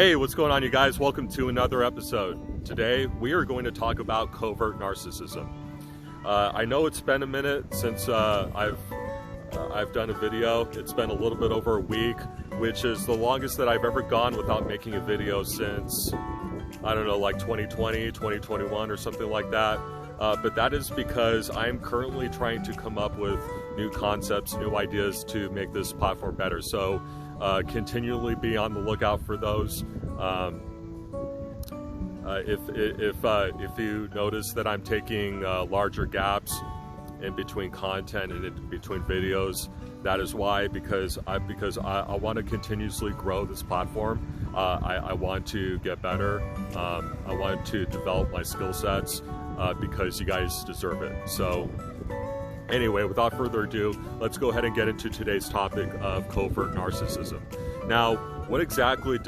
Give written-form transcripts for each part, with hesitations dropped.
Hey, what's going on, you guys? Welcome to another episode. Today we are going to talk about covert narcissism. I know it's been a minute since I've done a video. It's been a little bit over a week, which is the longest that I've ever gone without making a video since, I don't know, like 2020, 2021 or something like that. But that is because I'm currently trying to come up with new concepts, new ideas to make this platform better. So continually be on the lookout for those. If you notice that I'm taking larger gaps in between content and in between videos, that is why, because I want to continuously grow this platform. I want to get better. I want to develop my skill sets because you guys deserve it. So anyway, without further ado, let's go ahead and get into today's topic of covert narcissism. Now, what exactly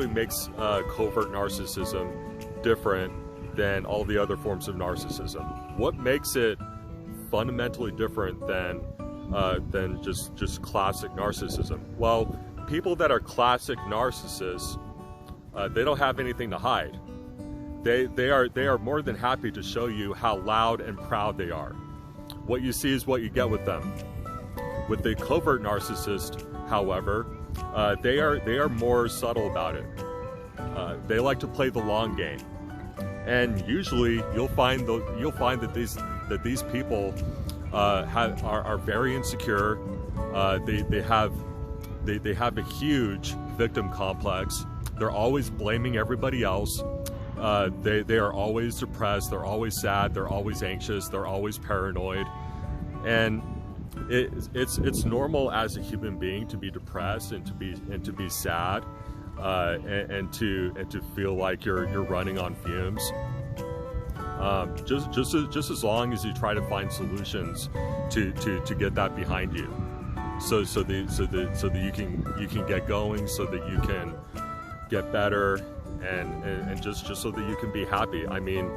makes covert narcissism different than all the other forms of narcissism? What makes it fundamentally different than just classic narcissism? Well, people that are classic narcissists, they don't have anything to hide. They are more than happy to show you how loud and proud they are. What you see is what you get with them. With the covert narcissist, however, they are more subtle about it. They like to play the long game, and usually you'll find that these people are very insecure. They have a huge victim complex. They're always blaming everybody else. They are always depressed, they're always sad, they're always anxious, they're always paranoid. And it's normal as a human being to be depressed and to be sad, and to feel like you're running on fumes. Just as long as you try to find solutions to get that behind you, so that you can get going, so that you can get better. And just so that you can be happy. I mean,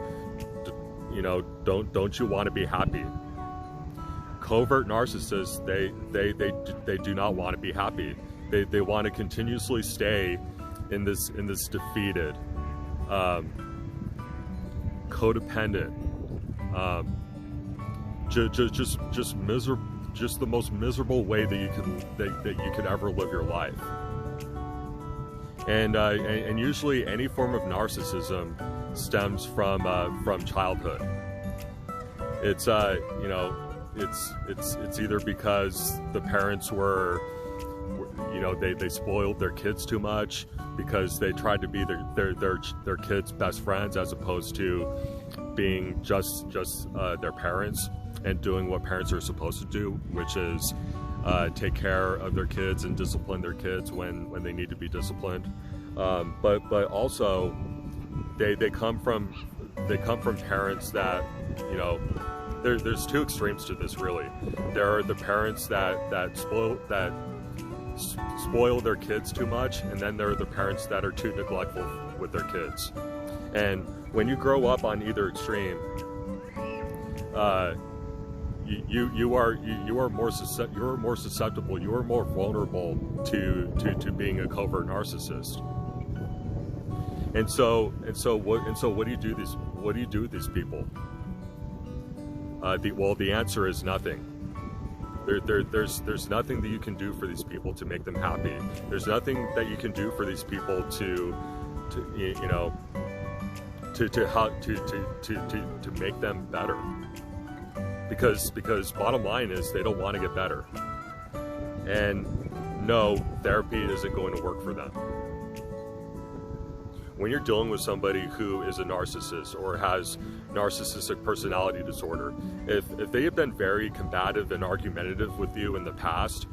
you know, don't you want to be happy? Covert narcissists, they do not want to be happy. They want to continuously stay in this defeated, codependent, just the most miserable way that you could ever live your life. And usually any form of narcissism stems from childhood. It's you know, it's either because the parents were you know, they spoiled their kids too much, because they tried to be their kids' best friends as opposed to being just their parents and doing what parents are supposed to do, which is take care of their kids and discipline their kids when they need to be disciplined. But also they come from parents that, you know, there's two extremes to this, really. There are the parents that spoil their kids too much, and then there are the parents that are too neglectful with their kids. And when you grow up on either extreme, you are more susceptible, you are more vulnerable to being a covert narcissist. And so what do you do with these people? The answer is nothing. There's nothing that you can do for these people to make them happy. There's nothing that you can do for these people to make them better. Because bottom line is, they don't want to get better. And no, therapy isn't going to work for them. When you're dealing with somebody who is a narcissist or has narcissistic personality disorder, if they have been very combative and argumentative with you in the past,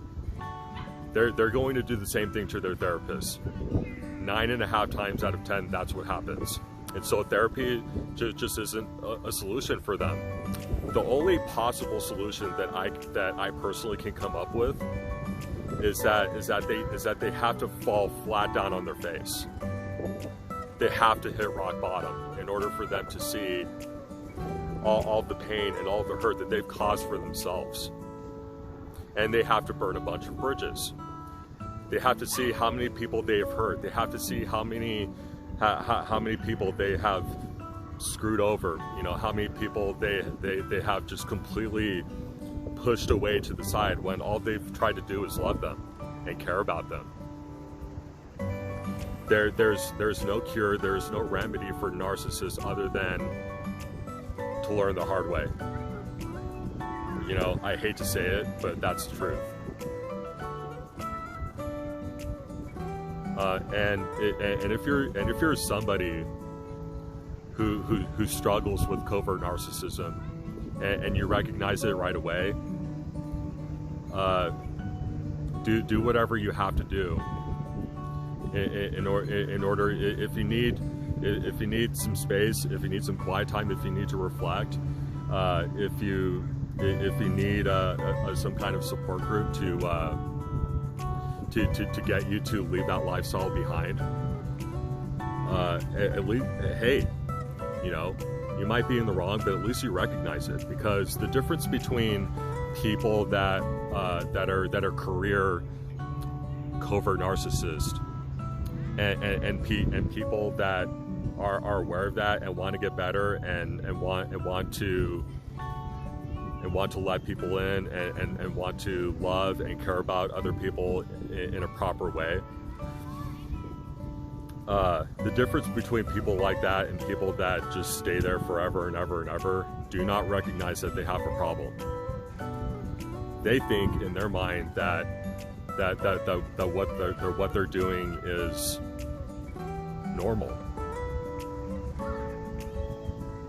they're going to do the same thing to their therapist. 9.5 times out of 10, that's what happens. And so therapy just isn't a solution for them. The only possible solution that I personally can come up with is that they have to fall flat down on their face. They have to hit rock bottom in order for them to see all the pain and all the hurt that they've caused for themselves. And they have to burn a bunch of bridges. They have to see how many people they have hurt. They have to see how many people they have screwed over. You know, how many people they have just completely pushed away to the side when all they've tried to do is love them and care about them. There's no cure, there's no remedy for narcissists other than to learn the hard way. You know, I hate to say it, but that's the truth. And if you're somebody who struggles with covert narcissism and you recognize it right away, do whatever you have to do in order, if you need some space, if you need some quiet time, if you need to reflect, if you need some kind of support group to get you to leave that lifestyle behind, at least, hey, you know, you might be in the wrong, but at least you recognize it. Because the difference between people that are career covert narcissists and people that are aware of that and want to get better and want to let people in and want to love and care about other people in a proper way. The difference between people like that and people that just stay there forever and ever and ever do not recognize that they have a problem. They think in their mind that what they're doing is normal.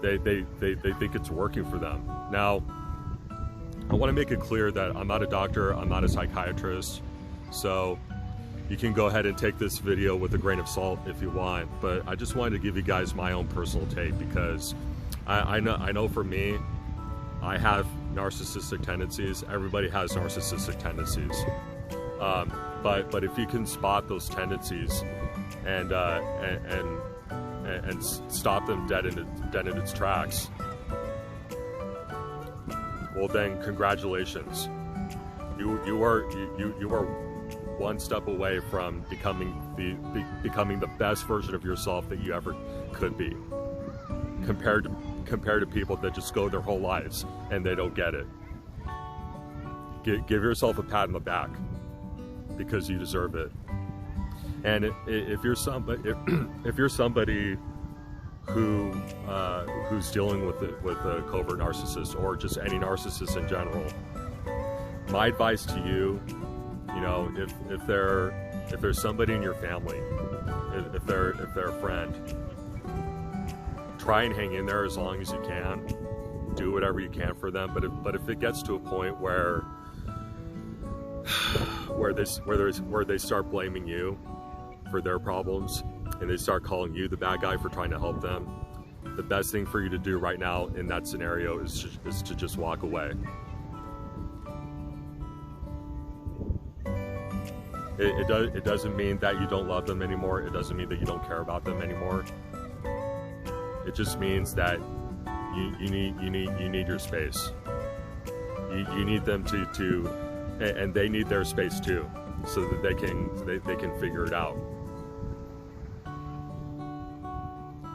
They think it's working for them. Now, I want to make it clear that I'm not a doctor, I'm not a psychiatrist, so you can go ahead and take this video with a grain of salt if you want, but I just wanted to give you guys my own personal take, because I know for me, I have narcissistic tendencies. Everybody has narcissistic tendencies. But if you can spot those tendencies and stop them dead in its tracks, well then, congratulations. You are one step away from becoming the best version of yourself that you ever could be. Compared to people that just go their whole lives and they don't get it. Give yourself a pat on the back, because you deserve it. And if you're somebody who's dealing with a covert narcissist, or just any narcissist in general, my advice to you, you know, if there's somebody in your family, if they're a friend, try and hang in there as long as you can. Do whatever you can for them. But if it gets to a point where they start blaming you for their problems, and they start calling you the bad guy for trying to help them, the best thing for you to do right now in that scenario is to just walk away. It doesn't mean that you don't love them anymore. It doesn't mean that you don't care about them anymore. It just means that you need your space. You need them to and they need their space too, so that they can figure it out.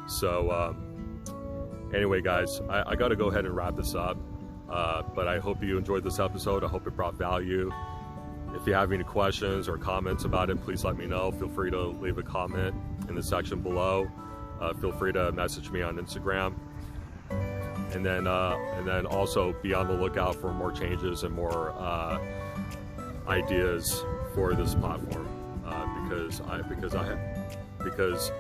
So anyway, guys, I got to go ahead and wrap this up. But I hope you enjoyed this episode. I hope it brought value. If you have any questions or comments about it, please let me know. Feel free to leave a comment in the section below. Feel free to message me on Instagram. And then also be on the lookout for more changes and more ideas for this platform, because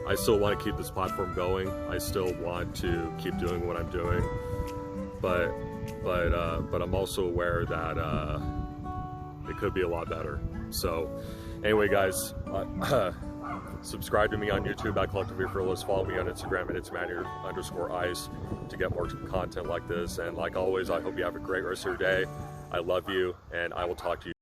I still want to keep this platform going. I still want to keep doing what I'm doing, but I'm also aware that it could be a lot better. So anyway, guys, subscribe to me on YouTube at Collectively Fearless. Follow me on Instagram at itsmanuel_ice to get more content like this. And like always, I hope you have a great rest of your day. I love you, and I will talk to you